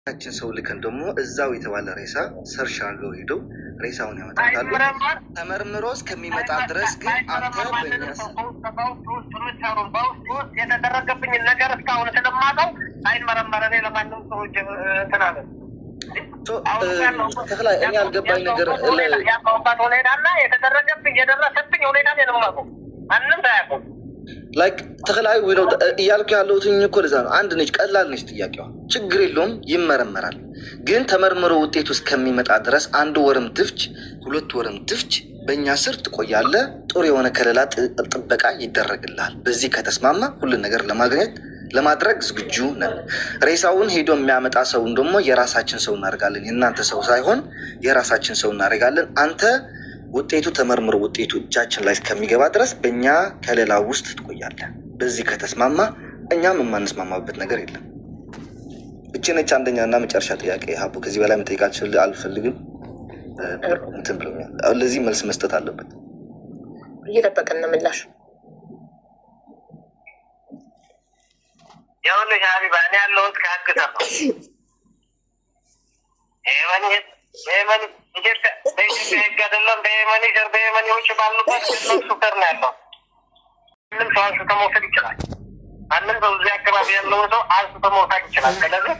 ታችን ሰው ልከን ደግሞ እዛው የተባለ ሬሳ ሰርሽ አድርገው ሄደው ሬሳውን ያመጣሉ። ተመርምሮ እስከሚመጣ ድረስ ግን አንተ በእኛስ የተደረገብኝ ነገር እስካሁን ስለማውቀው አይመረመረኔ ለማንም ሰዎች ተናገ ተክላይ እኔ አልገባኝ ነገር ያባውባት ሁኔታና የተደረገብኝ የደረሰብኝ ሁኔታ ነው የማውቀው ማንም ሳያውቀው ላይክ ተክላይ ወይ ነው እያልኩ ያለሁትኝ እኮ ለዛ ነው። አንድ ነች ቀላል ነች ጥያቄዋ ችግር የለውም ይመረመራል። ግን ተመርምሮ ውጤቱ እስከሚመጣ ድረስ አንድ ወርም ትፍች ሁለት ወርም ትፍች በእኛ ስር ትቆያለህ። ጥሩ የሆነ ከለላ ጥበቃ ይደረግልሃል። በዚህ ከተስማማ ሁሉን ነገር ለማድረግ ዝግጁ ነን። ሬሳውን ሄዶ የሚያመጣ ሰውን ደግሞ የራሳችን ሰው እናደርጋለን። የእናንተ ሰው ሳይሆን የራሳችን ሰው እናደርጋለን። አንተ ውጤቱ ተመርምሮ ውጤቱ እጃችን ላይ እስከሚገባ ድረስ በእኛ ከለላ ውስጥ ትቆያለህ። በዚህ ከተስማማ እኛም የማንስማማበት ነገር የለም። እቺ ነች አንደኛ እና መጨረሻ ጥያቄ። ሀቡ ከዚህ በላይ መጠየቃችን አልፈልግም። እንትን ብሎኛል። አሁን ለዚህ መልስ መስጠት አለበት። እየጠበቅን ነው ምላሽ። ያውልሽ ሀቢባ እኔ ያለሁት ከሀግታ ነው። በየመን ኢትዮጵያ ህግ አይደለም። በየመኒዎች ባሉበት እነሱ ስር ነው ያለው። ማንም ሰው አንስቶ መውሰድ ይችላል። ማንም ሰው እዚህ አካባቢ ያለውን ሰው አንስቶ መውሰድ ይችላል። ስለዚህ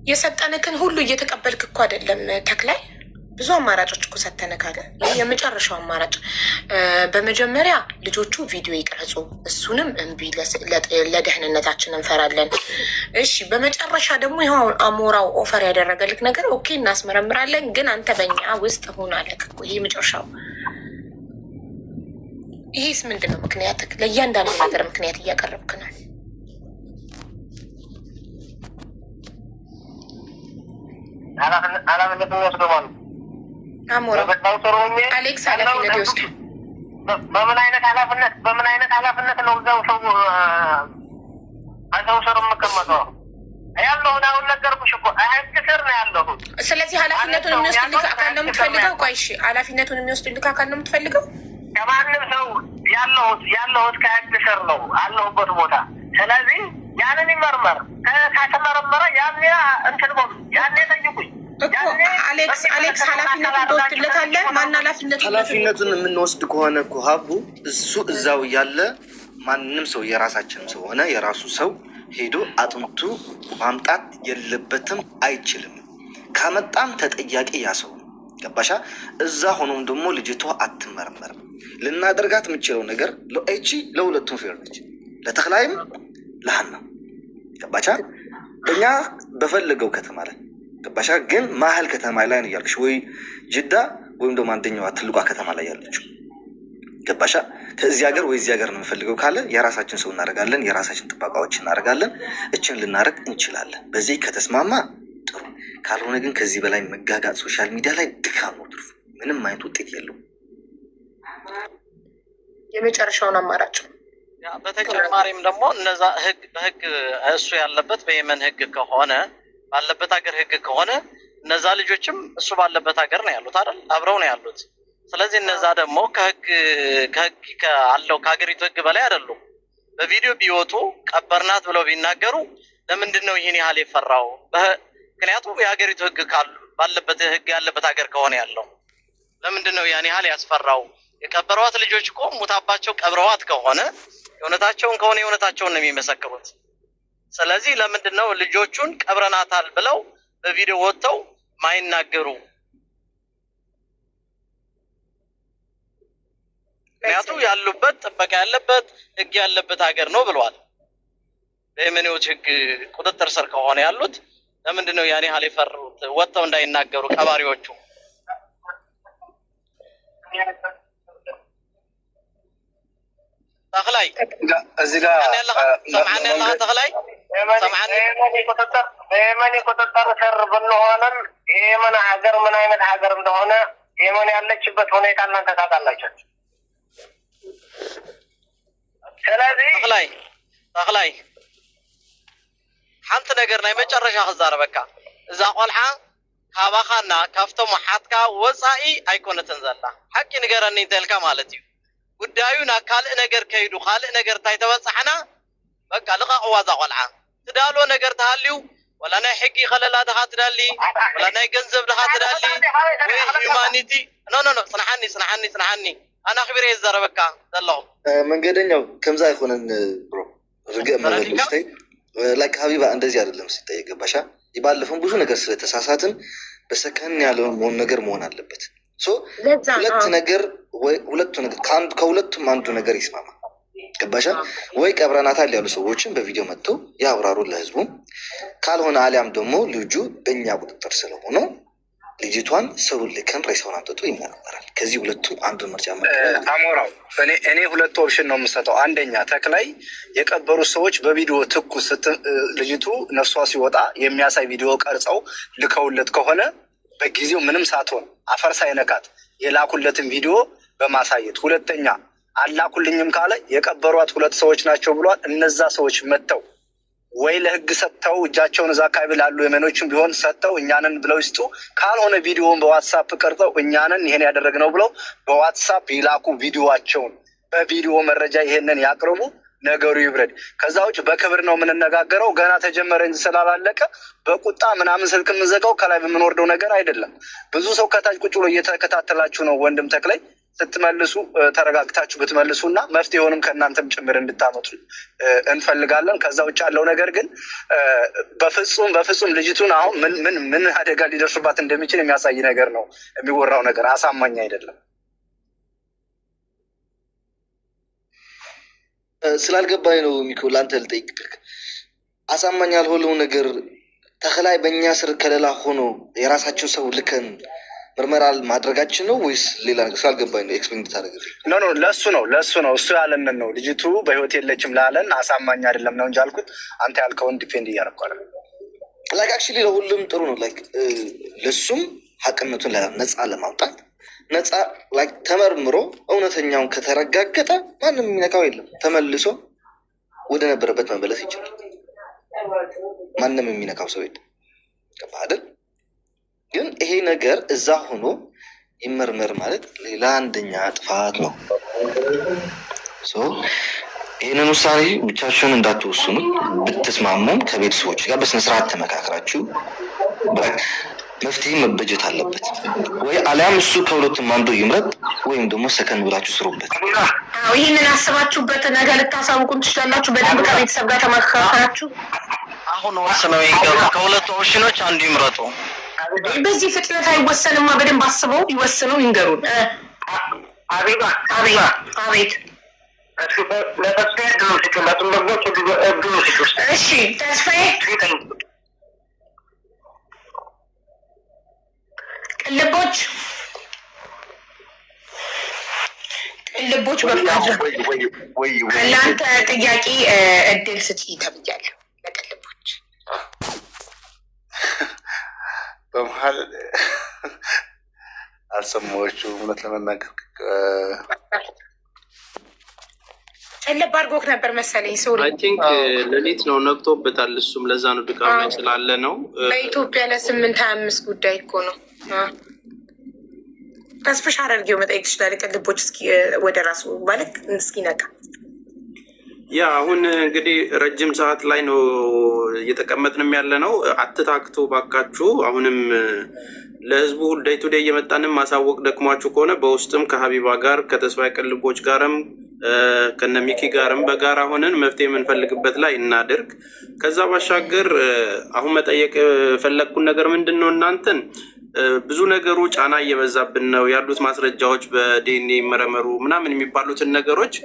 የሰጠንክን ሁሉ እየተቀበልክ እኮ አይደለም ተክላይ። ብዙ አማራጮች እኮ ሰተነካለ። የመጨረሻው አማራጭ በመጀመሪያ ልጆቹ ቪዲዮ ይቅረጹ፣ እሱንም እምቢ ለደህንነታችን እንፈራለን። እሺ በመጨረሻ ደግሞ ይኸው አሞራው ኦፈር ያደረገልክ ነገር ኦኬ እናስመረምራለን፣ ግን አንተ በእኛ ውስጥ ሆን አለክ እኮ። ይሄ መጨረሻው። ይሄስ ምንድን ነው ምክንያትክ? ለእያንዳንዱ ነገር ምክንያት እያቀረብክ ነው። ኃላፊነት የሚወስደው ማለት አሞራ አሌክስ ኃላፊነት ይወስድ። በምን አይነት ኃላፊነት ነው እዛው ሰው ስር የምቀመጠው ያለሁት? አሁን ነገርኩሽ እኮ ህግ ስር ነው ያለሁት። ስለዚህ ኃላፊነቱን የሚወስድልህ አካል ነው የምትፈልገው? ቆይ እሺ፣ ኃላፊነቱን የሚወስድልህ አካል ነው የምትፈልገው? ከማንም ሰው ያለሁት ከህግ ስር ነው አለሁበት ቦታ። ስለዚህ ያንን ይመርመር። ከተመረመረ ያኔ እንትን በሉ፣ ያኔ ጠይቁኝ። አሌክስ ኃላፊነቱን ትወስድለታለህ? ማን ኃላፊነቱን የምንወስድ ከሆነ እኮ ሀቡ እሱ እዛው እያለ ማንም ሰው የራሳችን ሰው ሆነ የራሱ ሰው ሄዶ አጥንቱ ማምጣት የለበትም፣ አይችልም። ካመጣም ተጠያቂ ያ ሰው ገባሻ? እዛ ሆኖም ደግሞ ልጅቷ አትመረመርም። ልናደርጋት የምችለው ነገር ለእቺ ለሁለቱም ፌር ነች፣ ለተክላይም ለሀና ገባሻ? እኛ በፈለገው ከተማ ላይ ገባሻ? ግን ማህል ከተማ ላይ ነው ያልኩሽ፣ ወይ ጅዳ ወይም ደግሞ አንደኛዋ ትልቋ ከተማ ላይ ያለችው ገባሻ? ከዚህ ሀገር ወይ እዚህ ሀገር ነው የምፈልገው ካለ የራሳችን ሰው እናደርጋለን፣ የራሳችን ጥበቃዎች እናደርጋለን። እችን ልናደርግ እንችላለን። በዚህ ከተስማማ ጥሩ፣ ካልሆነ ግን ከዚህ በላይ መጋጋጥ ሶሻል ሚዲያ ላይ ድካም ነው ትርፉ፣ ምንም አይነት ውጤት የለውም። የመጨረሻውን አማራጭ በተጨማሪም ደግሞ እነዛ በህግ እሱ ያለበት በየመን ህግ ከሆነ ባለበት ሀገር ህግ ከሆነ እነዛ ልጆችም እሱ ባለበት ሀገር ነው ያሉት አይደል? አብረው ነው ያሉት። ስለዚህ እነዛ ደግሞ ከህግ አለው ከሀገሪቱ ህግ በላይ አይደሉም። በቪዲዮ ቢወጡ ቀበርናት ብለው ቢናገሩ ለምንድን ነው ይህን ያህል የፈራው? ምክንያቱም የሀገሪቱ ህግ ባለበት ህግ ያለበት ሀገር ከሆነ ያለው ለምንድን ነው ያን ያህል ያስፈራው? የቀበሯት ልጆች እኮ ሙታባቸው ቀብረዋት ከሆነ የእውነታቸውን ከሆነ የእውነታቸውን ነው የሚመሰክሩት። ስለዚህ ለምንድን ነው ልጆቹን ቀብረናታል ብለው በቪዲዮ ወጥተው ማይናገሩ? ምክንያቱም ያሉበት ጥበቃ ያለበት ህግ ያለበት ሀገር ነው ብለዋል። በየመኔዎች ህግ ቁጥጥር ስር ከሆነ ያሉት ለምንድን ነው ያን ያህል የፈሩት ወጥተው እንዳይናገሩ ቀባሪዎቹ? ተክላይ እዚህ ጋር ሰማዕና ተክላይ በየመን ቁጥጥር ስር ብንሆንም የየመን ሀገር ምን አይነት ሀገር እንደሆነ የመን ያለችበት ሁኔታ እናንተ ታውቃላችሁ። ስለዚህ ተክላይ ሓንቲ ነገር ናይ መጨረሻ ክዛረበካ እዛ ቆልዓ ካባኻና ካብቶም ሓትካ ወፃኢ ኣይኮነትን ዘላ ሓቂ ንገረኒ እንተልካ ማለት እዩ። ጉዳዩን ካልእ ነገር ከይዱ ካልእ ነገር እንታይ ተበፃሕና በቃ ልቃቅዋ ዛ ቆልዓ ትዳሎ ነገር ተሃልዩ ولا ناي حقي خللا دخات دالي ولا ناي جنزب دخات دالي وي هيومانيتي نو صنعني انا خبيري الزربكا دلهم من قدنيو كم زي يكونن برو رجع ما بلشتي ላይክ ሀቢባ እንደዚህ አይደለም ሲጠየቅ ባሻ ይባልፈን ብዙ ነገር ስለተሳሳትን በሰከን ያለው ነገር መሆን አለበት። ሶ ሁለቱ ነገር ከሁለቱም አንዱ ነገር ይስማማ ገባሻ ወይ ቀብረናታል ያሉ ሰዎችን በቪዲዮ መጥተው ያብራሩ ለህዝቡ ካልሆነ አሊያም ደግሞ ልጁ በእኛ ቁጥጥር ስለሆነ ልጅቷን ሰው ልከን ሬሳውን አምጥቶ ይመረመራል። ከዚህ ሁለቱም አንዱ ምርጫ አሞራው እኔ ሁለት ኦፕሽን ነው የምሰጠው። አንደኛ ተክላይ የቀበሩ ሰዎች በቪዲዮ ትኩስ ልጅቱ ነፍሷ ሲወጣ የሚያሳይ ቪዲዮ ቀርጸው ልከውለት ከሆነ በጊዜው ምንም ሳትሆን አፈር ሳይነካት የላኩለትን ቪዲዮ በማሳየት ሁለተኛ አላኩልኝም ካለ የቀበሯት ሁለት ሰዎች ናቸው ብሏል። እነዛ ሰዎች መጥተው ወይ ለህግ ሰጥተው እጃቸውን እዛ አካባቢ ላሉ የመኖችም ቢሆን ሰጥተው እኛንን ብለው ይስጡ። ካልሆነ ቪዲዮውን በዋትሳፕ ቀርጸው እኛንን ይሄን ያደረግነው ብለው በዋትሳፕ ይላኩ። ቪዲዮዋቸውን በቪዲዮ መረጃ ይሄንን ያቅርቡ። ነገሩ ይብረድ። ከዛ ውጭ በክብር ነው የምንነጋገረው። ገና ተጀመረ እንጂ ስላላለቀ በቁጣ ምናምን ስልክ የምንዘጋው ከላይ በምንወርደው ነገር አይደለም። ብዙ ሰው ከታች ቁጭ ብሎ እየተከታተላችሁ ነው። ወንድም ተክላይ ስትመልሱ ተረጋግታችሁ ብትመልሱና መፍትሄውንም ከእናንተም ጭምር እንድታመጡ እንፈልጋለን። ከዛ ውጭ ያለው ነገር ግን በፍጹም ልጅቱን አሁን ምን አደጋ ሊደርስባት እንደሚችል የሚያሳይ ነገር ነው የሚወራው ነገር። አሳማኝ አይደለም። ስላልገባኝ ነው ሚኮ ለአንተ ልጠይቅህ። አሳማኝ ያልሆነው ነገር ተክላይ በእኛ ስር ከሌላ ሆኖ የራሳቸው ሰው ልከን ምርመራ ማድረጋችን ነው ወይስ ሌላ ነገር? ስላልገባኝ ነው ኤክስፕሌን ታደርግልኝ። ኖ ለሱ ነው እሱ ያለንን ነው። ልጅቱ በህይወት የለችም ላለን አሳማኝ አይደለም ነው እንጂ አልኩት። አንተ ያልከውን ዲፌንድ እያደረኩ አይደል? ላይክ አክቹሊ ለሁሉም ጥሩ ነው። ላይክ ለሱም ሀቅነቱን ነፃ ለማውጣት ነፃ ላይክ ተመርምሮ እውነተኛውን ከተረጋገጠ ማንም የሚነካው የለም። ተመልሶ ወደ ነበረበት መመለስ ይችላል። ማንም የሚነካው ሰው የለም። ገባህ አይደል? ግን ይሄ ነገር እዛ ሆኖ ይመርመር ማለት ሌላ አንደኛ ጥፋት ነው። ይህንን ውሳኔ ብቻችሁን እንዳትወስኑ፣ ብትስማሙም ከቤተሰቦች ጋር በስነስርዓት ተመካክራችሁ መፍትሄ መበጀት አለበት። ወይ አሊያም እሱ ከሁለቱም አንዱ ይምረጥ ወይም ደግሞ ሰከን ብላችሁ ስሩበት። ይህንን አስባችሁበት ነገር ልታሳውቁን ትችላላችሁ። በደንብ ከቤተሰብ ጋር ተመካከራችሁ አሁን ወስነው ይገባ። ከሁለቱ ኦፕሽኖች አንዱ ይምረጡ። በዚህ ፍጥነት አይወሰንማ። በደንብ አስበው ይወስኑ፣ ይንገሩን። አቤት እሺ ተስፋዬ ቅልቦች በማድረግ ለአንተ ጥያቄ እድል ስጪ ተብያለሁ። ለቅልቦች በመሀል አልሰማዎቹም። እውነት ለመናገር ጨለብ አድርጎክ ነበር መሰለኝ። ሶሪ አይ ቲንክ ሌሊት ነው ነግቶበታል። እሱም ለዛ ነው ድካም ላይ ስላለ ነው። በኢትዮጵያ ለ8:25 ጉዳይ እኮ ነው። ተስፍሽ አድርጌው መጠየቅ ትችላለህ። ቅልቦች እስኪ ወደ ራሱ ማለት እስኪነቃ ያ አሁን እንግዲህ ረጅም ሰዓት ላይ ነው እየተቀመጥንም ያለ ነው። አትታክቱ ባካችሁ። አሁንም ለህዝቡ ዴይ ቱ ዴይ እየመጣንም ማሳወቅ ደክሟችሁ ከሆነ በውስጥም ከሀቢባ ጋር ከተስፋዬ ቅልቦች ጋርም ከነሚኪ ጋርም በጋራ ሆነን መፍትሄ የምንፈልግበት ላይ እናድርግ። ከዛ ባሻገር አሁን መጠየቅ የፈለግኩን ነገር ምንድን ነው፣ እናንተን ብዙ ነገሩ ጫና እየበዛብን ነው ያሉት ማስረጃዎች በዲኤንኤ ይመረመሩ ምናምን የሚባሉትን ነገሮች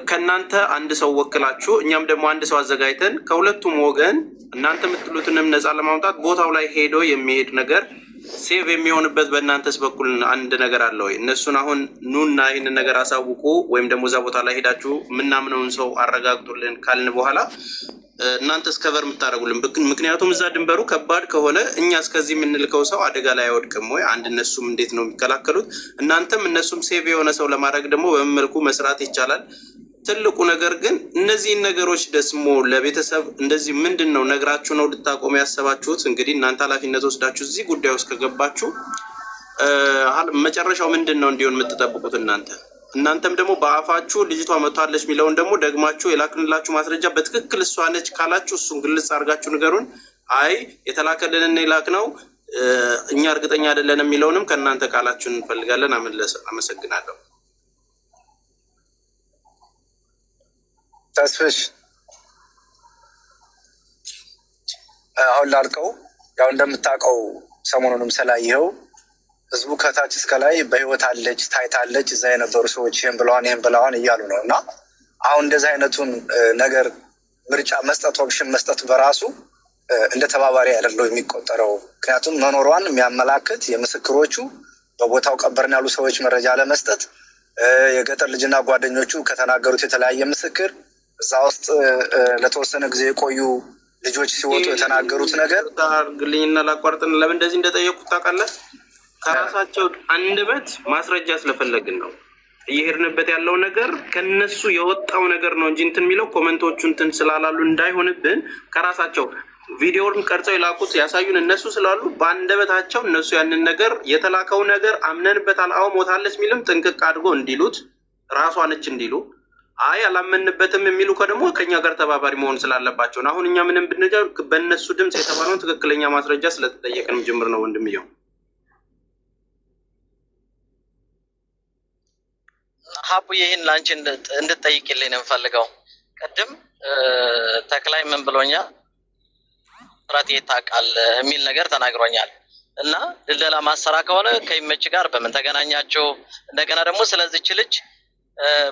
ከእናንተ አንድ ሰው ወክላችሁ እኛም ደግሞ አንድ ሰው አዘጋጅተን ከሁለቱም ወገን እናንተ የምትሉትንም ነፃ ለማውጣት ቦታው ላይ ሄዶ የሚሄድ ነገር ሴቭ የሚሆንበት በእናንተስ በኩል አንድ ነገር አለ ወይ? እነሱን አሁን ኑና ይህንን ነገር አሳውቁ ወይም ደግሞ እዛ ቦታ ላይ ሄዳችሁ የምናምነውን ሰው አረጋግጡልን ካልን በኋላ እናንተ እስከበር የምታደርጉልን። ምክንያቱም እዛ ድንበሩ ከባድ ከሆነ እኛ እስከዚህ የምንልከው ሰው አደጋ ላይ አይወድቅም ወይ? አንድ እነሱም እንዴት ነው የሚከላከሉት? እናንተም እነሱም ሴቭ የሆነ ሰው ለማድረግ ደግሞ በምን መልኩ መስራት ይቻላል? ትልቁ ነገር ግን እነዚህን ነገሮች ደግሞ ለቤተሰብ እንደዚህ ምንድን ነው ነግራችሁ ነው ልታቆሙ ያሰባችሁት? እንግዲህ እናንተ ኃላፊነት ወስዳችሁ እዚህ ጉዳይ ውስጥ ከገባችሁ መጨረሻው ምንድን ነው እንዲሆን የምትጠብቁት እናንተም ደግሞ በአፋችሁ ልጅቷ መጥቷለች የሚለውን ደግሞ ደግማችሁ የላክንላችሁ ማስረጃ በትክክል እሷ ነች ካላችሁ እሱን ግልጽ አድርጋችሁ ንገሩን። አይ የተላከልንን የላክ ነው እኛ እርግጠኛ አይደለን የሚለውንም ከእናንተ ቃላችሁን እንፈልጋለን። አመሰግናለሁ። ተስፍሽ አሁን ላልከው ያው እንደምታውቀው ሰሞኑንም ስላየኸው ህዝቡ ከታች እስከ ላይ በህይወት አለች ታይታለች እዛ የነበሩ ሰዎች ይህን ብለዋን እያሉ ነው። እና አሁን እንደዚህ አይነቱን ነገር ምርጫ መስጠት ኦፕሽን መስጠት በራሱ እንደ ተባባሪ አይደለው የሚቆጠረው። ምክንያቱም መኖሯን የሚያመላክት የምስክሮቹ በቦታው ቀበርን ያሉ ሰዎች መረጃ ለመስጠት የገጠር ልጅና ጓደኞቹ ከተናገሩት የተለያየ ምስክር እዛ ውስጥ ለተወሰነ ጊዜ የቆዩ ልጆች ሲወጡ የተናገሩት ነገር ግልኝና ላቋርጥን ለምን እንደዚህ እንደጠየቁት ታውቃለህ? ከራሳቸው አንደበት ማስረጃ ስለፈለግን ነው። እየሄድንበት ያለው ነገር ከነሱ የወጣው ነገር ነው እንጂ እንትን የሚለው ኮመንቶቹ እንትን ስላላሉ እንዳይሆንብን ከራሳቸው ቪዲዮውን ቀርጸው የላኩት ያሳዩን እነሱ ስላሉ በአንደበታቸው እነሱ ያንን ነገር የተላከው ነገር አምነንበታል፣ አዎ ሞታለች የሚልም ጥንቅቅ አድርጎ እንዲሉት ራሷ ነች እንዲሉ፣ አይ አላመንበትም የሚሉ ከደግሞ ከኛ ጋር ተባባሪ መሆን ስላለባቸው ነው። አሁን እኛ ምንም ብንጀ በእነሱ ድምፅ የተባለውን ትክክለኛ ማስረጃ ስለተጠየቅንም ጅምር ነው። ወንድምየው ሀቡ ይህን ለአንቺ እንድትጠይቅልኝ ነው የምፈልገው። ቅድም ተክላይ ምን ብሎኛል? ስራት የታቃል የሚል ነገር ተናግሮኛል። እና ድልደላ ማሰራ ከሆነ ከይመች ጋር በምን ተገናኛቸው? እንደገና ደግሞ ስለዚህች ልጅ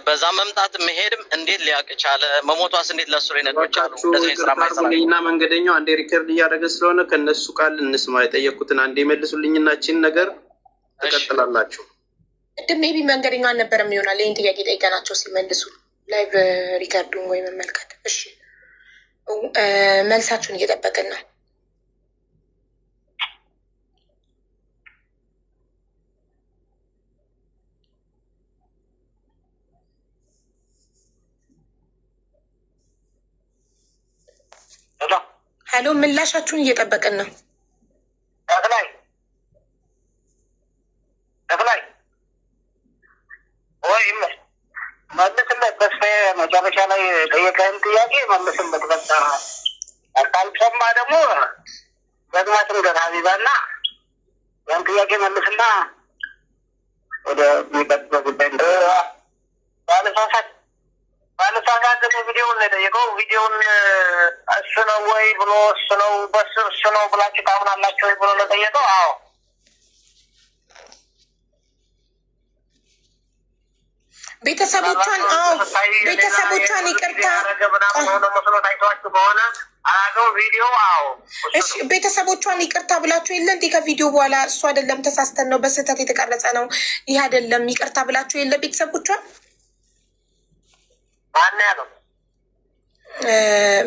በዛ መምጣት መሄድም እንዴት ሊያውቅ ቻለ? መሞቷስ እንዴት ለሱ ላይ ነገሮች አሉ? እንደዚህ ስራ ማይሰራልና መንገደኛው አንዴ ሪከርድ እያደረገ ስለሆነ ከነሱ ቃል እንስማ። የጠየቁትን አንዴ መልሱልኝናችን ነገር ተቀጥላላችሁ። ቅድም ሜቢ መንገደኛው አልነበረም ይሆናል። ይህን ጥያቄ ጠይቀናቸው ሲመልሱ ላይቭ ሪከርዱን ወይ መመልከት። እሺ መልሳችሁን እየጠበቅን ነው። ሄሎ ምላሻችሁን እየጠበቅን ነው። መልስለት ተስፋዬ መጨረሻ ላይ ጠየቀህን ጥያቄ መልስለት። በቃ ካልሰማ ደግሞ በግማትም ገር ሀቢባና ያን ጥያቄ መልስና ወደ ሚቀጥለው ጉዳይ ባለሳሳት ደግሞ ቪዲዮውን ነው የጠየቀው። ቪዲዮውን እሱ ነው ወይ ብሎ እሱ ነው በሱ እሱ ነው ብላችሁ ታምናላችሁ ወይ ብሎ ለጠየቀው አዎ ቤተሰቦቿን ይቅርታ እሺ ቤተሰቦቿን ይቅርታ ብላችሁ የለ እንዴ? ከቪዲዮ በኋላ እሱ አይደለም ተሳስተን ነው በስህተት የተቀረጸ ነው ይህ አይደለም ይቅርታ ብላችሁ የለ? ቤተሰቦቿን ማን ያለው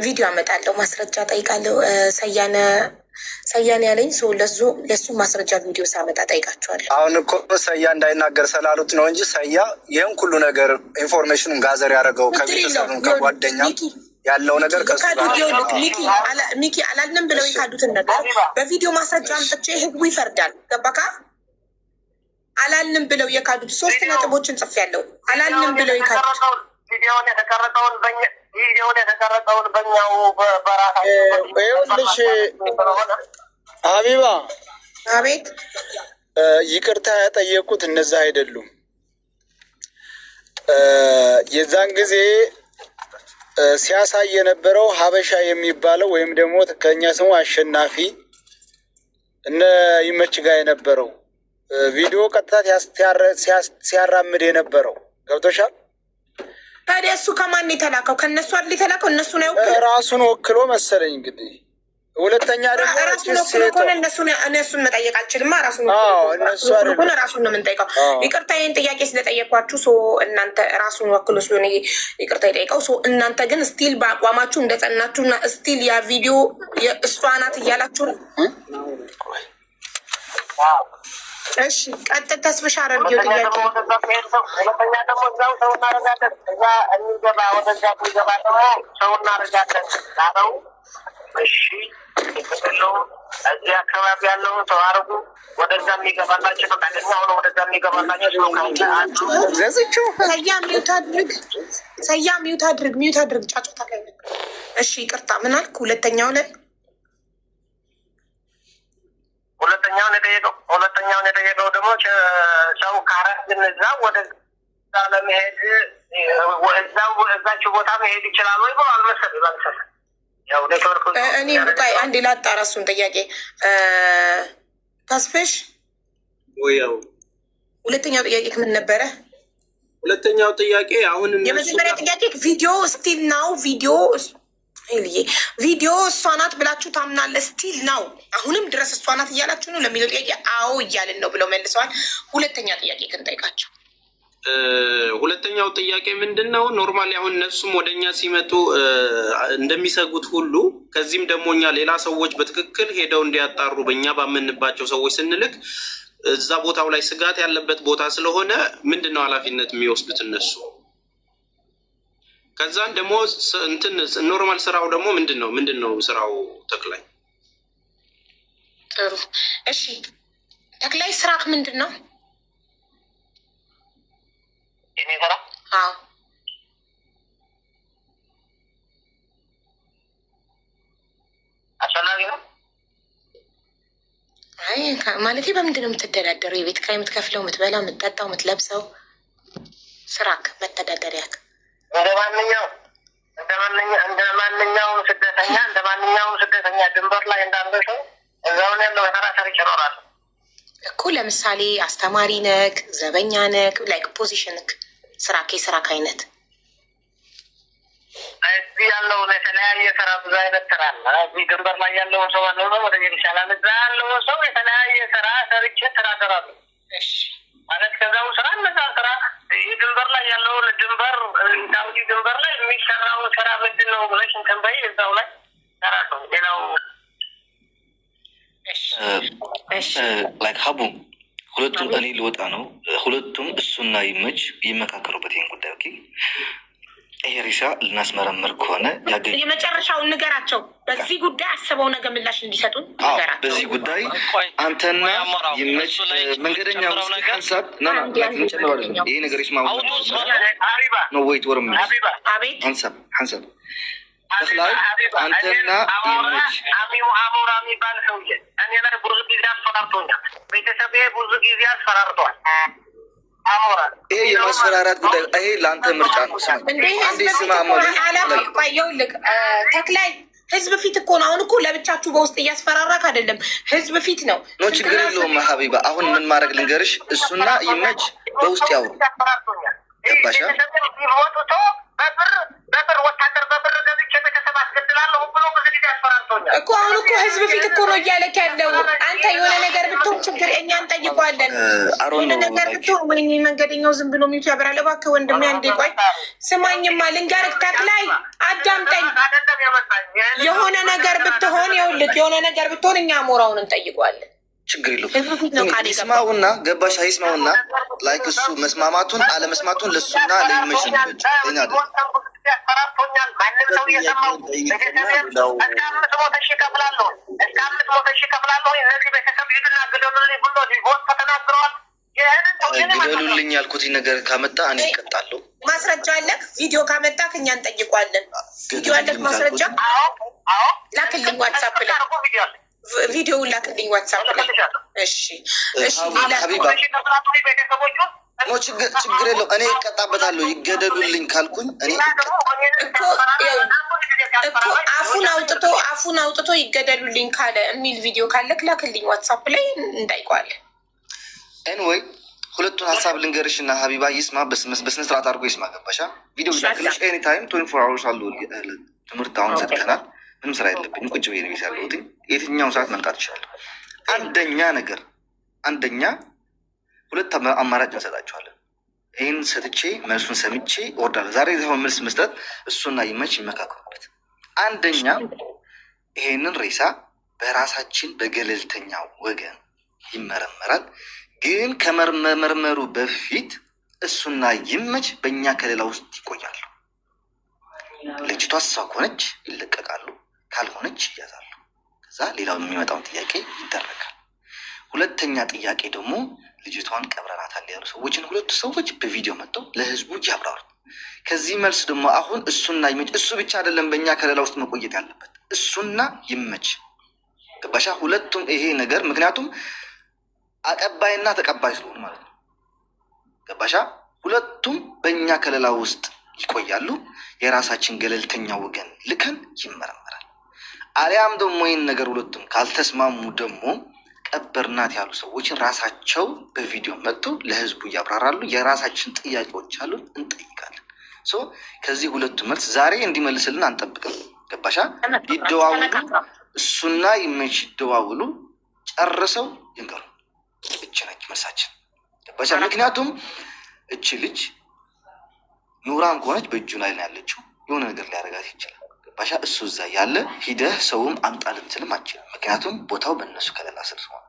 ቪዲዮ አመጣለሁ ማስረጃ ጠይቃለሁ። ሰያን ያለኝ ሰው ለሱ ማስረጃ ቪዲዮ ሳመጣ ጠይቃቸዋለሁ። አሁን እኮ ሰያ እንዳይናገር ስላሉት ነው እንጂ ሰያ ይህን ሁሉ ነገር ኢንፎርሜሽኑን ጋዘር ያደረገው ከቤተሰቡም ከጓደኛ ያለው ነገር ሚኪ አላልንም ብለው የካዱትን ነገር በቪዲዮ ማስረጃ አምጥቼ ህዝቡ ይፈርዳል። ገባካ? አላልንም ብለው የካዱት 3 ነጥቦችን ጽፌያለሁ። አላልንም ብለው የካዱት ቪዲዮውን የተቀረጸውን በኛው ይኸውልሽ ሀቢባ፣ አቤት። ይቅርታ ያጠየቁት እነዛ አይደሉም። የዛን ጊዜ ሲያሳይ የነበረው ሀበሻ የሚባለው ወይም ደግሞ ከኛ ስሙ አሸናፊ እነ ይመች ጋር የነበረው ቪዲዮ ቀጥታ ሲያራምድ የነበረው ገብቶሻል? ታዲያ እሱ ከማን የተላከው? ከእነሱ አይደል የተላከው? እነሱን አይወክልም። ራሱን ወክሎ መሰለኝ እንግዲህ። ሁለተኛ ደግሞ ራሱን ወክሎ ከሆነ እነሱን መጠየቅ አልችልም። ራሱን ነው የምንጠይቀው። ይቅርታ ይህን ጥያቄ ስለጠየኳችሁ እናንተ ራሱን ወክሎ ስለሆነ ይቅርታ የጠየቀው እናንተ ግን ስቲል በአቋማችሁ እንደጸናችሁ እና ስቲል ያ ቪዲዮ እሷ ናት እያላችሁ ነው። እሺ ቀጥል። ተስፍሻ አረርጌው ጥያቄ ሁለተኛ ደግሞ እዛው ሰው እናረጋለን። እዛ የሚገባ ወደዛ የሚገባ ሰው እናረጋለን ላለው እሺ ይፈቀለው እዚህ አካባቢ ያለውን ሰው አርጉ። ወደዛ የሚገባላችሁ ፈቃደኛ ሆነ ወደዛ የሚገባላችሁ ሰው ሰያ ሚዩት አድርግ ጫጫታ ላይ። እሺ ይቅርታ ምን አልክ? ሁለተኛው ላይ የጠየቀው። ሁለተኛውን የጠየቀው ደግሞ ሰው ካረግ ግን እዛ ወደ ለመሄድ እዛችሁ ቦታ መሄድ ይችላል ወይ ብሎ አልመሰለኝ ባልሰለ ያው ኔትወርክ እኔ ቡቃይ አንዴ ላጣራ እሱን ጥያቄ ተስፍሽ ወይ ያው ሁለተኛው ጥያቄ ምን ነበረ? ሁለተኛው ጥያቄ አሁን የመጀመሪያ ጥያቄ ቪዲዮ ስቲል ናው ቪዲዮ እሷ ናት ብላችሁ ታምናለህ? ስቲል ናው አሁንም ድረስ እሷ ናት እያላችሁ ነው ለሚለው ጥያቄ አዎ እያልን ነው ብለው መልሰዋል። ሁለተኛ ጥያቄ ክንጠይቃቸው። ሁለተኛው ጥያቄ ምንድን ነው? ኖርማሊ አሁን እነሱም ወደ እኛ ሲመጡ እንደሚሰጉት ሁሉ ከዚህም ደግሞ እኛ ሌላ ሰዎች በትክክል ሄደው እንዲያጣሩ በእኛ ባመንባቸው ሰዎች ስንልክ እዛ ቦታው ላይ ስጋት ያለበት ቦታ ስለሆነ ምንድን ነው ኃላፊነት የሚወስዱት እነሱ? ከዛን ደግሞ እንትን ኖርማል ስራው ደግሞ ምንድን ነው ስራው ተክላይ? ጥሩ እሺ፣ ተክላይ ስራክ ምንድን ነው? የኔ ስራ አስፈላጊ ነው። አይ ማለት በምንድን ነው የምትተዳደረው? የቤት ኪራይ የምትከፍለው፣ የምትበላው፣ የምትጠጣው፣ የምትለብሰው ስራክ መተዳደሪያክ እንደ ማንኛውም ስደተኛ ድንበር ላይ እንዳለ ሰው እዛውን ያለው ስራ ሰርቼ እኖራለሁ እኮ። ለምሳሌ አስተማሪ ነክ፣ ዘበኛ ነክ፣ ላይክ ፖዚሽንክ ስራክ የስራክ አይነት እዚህ ያለውን የተለያየ ስራ ብዙ አይነት ስራ አለ። እዚህ ድንበር ላይ ያለውን ሰው አለ ነው ወደ ይሻላል። እዛ ያለውን ሰው የተለያየ ስራ ሰርቼ ስራ እሰራለሁ። እሺ ማለት ከዛው ስራ እነዛ ስራ ድንበር ላይ ያለውን ሳውዲ ድንበር ላይ የሚሰራውን ስራ ምንድን ነው ብለሽ እንትን በይ እዛው ላይ እሰራለሁ። ሌላው ላይክ ሀቡ ሁለቱም እኔ ልወጣ ነው። ሁለቱም እሱና ይመች ይመካከሩበት ይህን ጉዳይ። ኦኬ ይሄ ሪሳ ልናስመረምር ከሆነ የመጨረሻውን ንገራቸው። በዚህ ጉዳይ አስበው ነገ ምላሽ እንዲሰጡን ንገራቸው። በዚህ ጉዳይ አንተና ይመች መንገደኛ ውስጥ ሀሳብ ይሄ ነገር ይስማ ነው ወይት ወርም ሀንሳብ ተክላይ አንተና ይመች አሞራ የሚባል ሰውዬ እኔ ላይ ብዙ ጊዜ አስፈራርቶኛል። ቤተሰቤ ብዙ ጊዜ አስፈራርቷል። ይሄ የማስፈራራት ጉዳይ ይሄ ለአንተ ምርጫ ነው። ይኸውልህ ተክላይ ህዝብ ፊት እኮ ነው። አሁን እኮ ለብቻችሁ በውስጥ እያስፈራራክ አይደለም፣ ህዝብ ፊት ነው። ኖ ችግር የለውም ሀቢባ። አሁን ምን ማድረግ ልንገርሽ፣ እሱና ይመች በውስጥ ያውሩ። ገባሻ? በብር ወታደር በብር ገብቼ ቤተሰብ አስገድላለሁ ብሎ ብዙ ጊዜ አስፈራርቶኛል እኮ። አሁን እኮ ህዝብ ፊት እኮ ነው እያለክ ያለው። አንተ የሆነ ነገር ብትሆን ችግር እኛ እንጠይቋለን። የሆነ ነገር ብትሆን ወይ መንገደኛው ዝም ብሎ ሚቱ ያበራል። እባክህ ወንድሜ አንዴ ቆይ ስማኝማ ልንገርህ፣ ተክላይ አዳምጠኝ። የሆነ ነገር ብትሆን ይኸውልህ፣ የሆነ ነገር ብትሆን እኛ አሞራውን እንጠይቋለን። ችግር የለውም ይስማውና ገባሽ? ይስማውና ላይክ እሱ መስማማቱን አለመስማቱን ለሱና ለይመሽ ያስፈራርቶኛል። ማንም ሰው እየሰማው እስከ 500 ሺህ እከፍላለሁ እነዚህ ቤተሰብ ሂድና ግደሉልኝ ብሎ ዲቮርስ ተናግረዋል። ግደሉልኝ ያልኩት ነገር ካመጣ እኔ እቀጣለሁ። ማስረጃ አለክ? ቪዲዮ ካመጣክ እኛ እንጠይቋለን። ቪዲዮ አለክ? ማስረጃ ላክልኝ ዋትሳፕ ላይ ቪዲዮውን ላክልኝ ዋትሳፕ ላይ። እሺ ሀቢባ ችግር የለው እኔ እቀጣበታለሁ። ይገደሉልኝ ካልኩኝ እኔ እኮ አፉን አውጥቶ ይገደሉልኝ ካለ የሚል ቪዲዮ ካለክ ላክልኝ ዋትሳፕ ላይ እንጠይቀዋለን። ኤንወይ ሁለቱን ሀሳብ ልንገርሽ እና ሀቢባ ይስማ፣ በስነ ስርዓት አድርጎ ይስማ። ገባሻ? ቪዲዮ ላክልሽ ኤኒ ታይም 24 አወርስ አሉ። ትምህርት አሁን ዘግተናል። ምንም ስራ የለብኝም። ቁጭ ብዬ ነው ቤት ያለሁት። የትኛውን ሰዓት መምጣት ይችላለሁ። አንደኛ ሁለት አማራጭ እንሰጣቸዋለን። ይህን ሰጥቼ መልሱን ሰምቼ እወርዳለሁ። ዛሬ ዛሁን መልስ መስጠት እሱና ይመች ይመካከሩበት። አንደኛ ይሄንን ሬሳ በራሳችን በገለልተኛ ወገን ይመረመራል። ግን ከመመርመሩ በፊት እሱና ይመች በእኛ ከሌላ ውስጥ ይቆያሉ። ልጅቷ እሷ ከሆነች ይለቀቃሉ፣ ካልሆነች ይያዛሉ። ከዛ ሌላው የሚመጣውን ጥያቄ ይደረጋል። ሁለተኛ ጥያቄ ደግሞ ልጅቷን ቀብረናታል ያሉ ሰዎችን ሁለቱ ሰዎች በቪዲዮ መጥተው ለህዝቡ ያብራሩ። ከዚህ መልስ ደግሞ አሁን እሱና ይመች፣ እሱ ብቻ አይደለም በእኛ ከሌላ ውስጥ መቆየት ያለበት እሱና ይመች። ገባሻ? ሁለቱም ይሄ ነገር ምክንያቱም አቀባይና ተቀባይ ስለሆኑ ማለት ነው። ገባሻ? ሁለቱም በእኛ ከለላ ውስጥ ይቆያሉ። የራሳችን ገለልተኛ ወገን ልከን ይመረመራል። አሊያም ደግሞ ይህን ነገር ሁለቱም ካልተስማሙ ደግሞ ቀበርናት ያሉ ሰዎችን ራሳቸው በቪዲዮ መጥቶ ለህዝቡ እያብራራሉ። የራሳችን ጥያቄዎች አሉን፣ እንጠይቃለን። ከዚህ ሁለቱ መልስ ዛሬ እንዲመልስልን አንጠብቅም። ገባሻ? ይደዋውሉ፣ እሱና ይመች ይደዋውሉ፣ ጨርሰው ይንገሩ። እች ነች መልሳችን። ገባሻ? ምክንያቱም እች ልጅ ኑራም ከሆነች በእጁ ላይ ነው ያለችው። የሆነ ነገር ሊያደርጋት ይችላል። ገባሻ? እሱ እዛ ያለ ሂደህ ሰውም አምጣ ልትልም አችልም። ምክንያቱም ቦታው በእነሱ ከለላ ስር ስለሆነ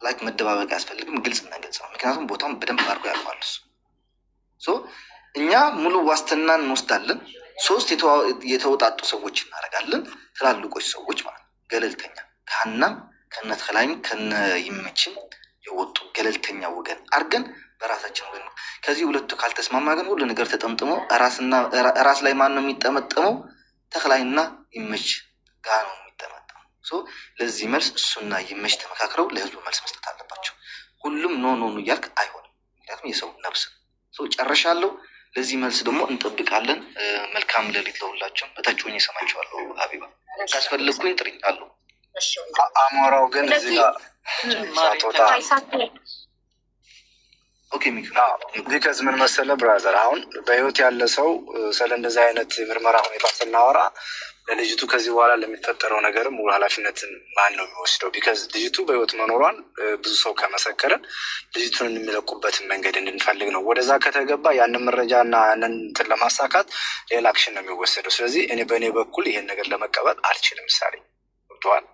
ላይክ መደባበቅ አያስፈልግም። ግልጽና ግልጽ ነው። ምክንያቱም ቦታውን በደንብ አድርጎ ያውቀዋል እሱ። እኛ ሙሉ ዋስትና እንወስዳለን። 3 የተወጣጡ ሰዎች እናደርጋለን። ትላልቆች ሰዎች ማለት ነው። ገለልተኛ ከሀናም ከነ ተላይም ከነ ይመችም የወጡ ገለልተኛ ወገን አድርገን በራሳችን ወገን ነው። ከዚህ ሁለቱ ካልተስማማ ግን ሁሉ ነገር ተጠምጥሞ ራስ ላይ ማን ነው የሚጠመጠመው? ተክላይና ይመች ጋ ነው የሚጠመጠመው። ለዚህ መልስ እሱና ይመች ተመካክረው ለህዝቡ መልስ መስጠት አለባቸው። ሁሉም ኖ እያልክ አይሆንም። ምክንያቱም የሰው ነብስ ጨርሻለሁ። ለዚህ መልስ ደግሞ እንጠብቃለን። መልካም ሌሊት ለሁላቸውም። በታች ሆኜ እሰማቸዋለሁ። ሀቢባ ካስፈለግኩኝ ጥሪኝ አሉ። አሞራው ግን እዚህ ጋር ሳትወጣ ቢከዝ ምን መሰለህ ብራዘር፣ አሁን በህይወት ያለ ሰው ስለ እንደዚህ አይነት ምርመራ ሁኔታ ስናወራ ለልጅቱ ከዚህ በኋላ ለሚፈጠረው ነገርም ሙሉ ኃላፊነትን ማን ነው የሚወስደው? ቢከዝ ልጅቱ በህይወት መኖሯን ብዙ ሰው ከመሰከረ ልጅቱን የሚለቁበትን መንገድ እንድንፈልግ ነው። ወደዛ ከተገባ ያንን መረጃና ያንን እንትን ለማሳካት ሌላ አክሽን ነው የሚወሰደው። ስለዚህ እኔ በእኔ በኩል ይሄን ነገር ለመቀበል አልችልም። ምሳሌ ወጥቷል።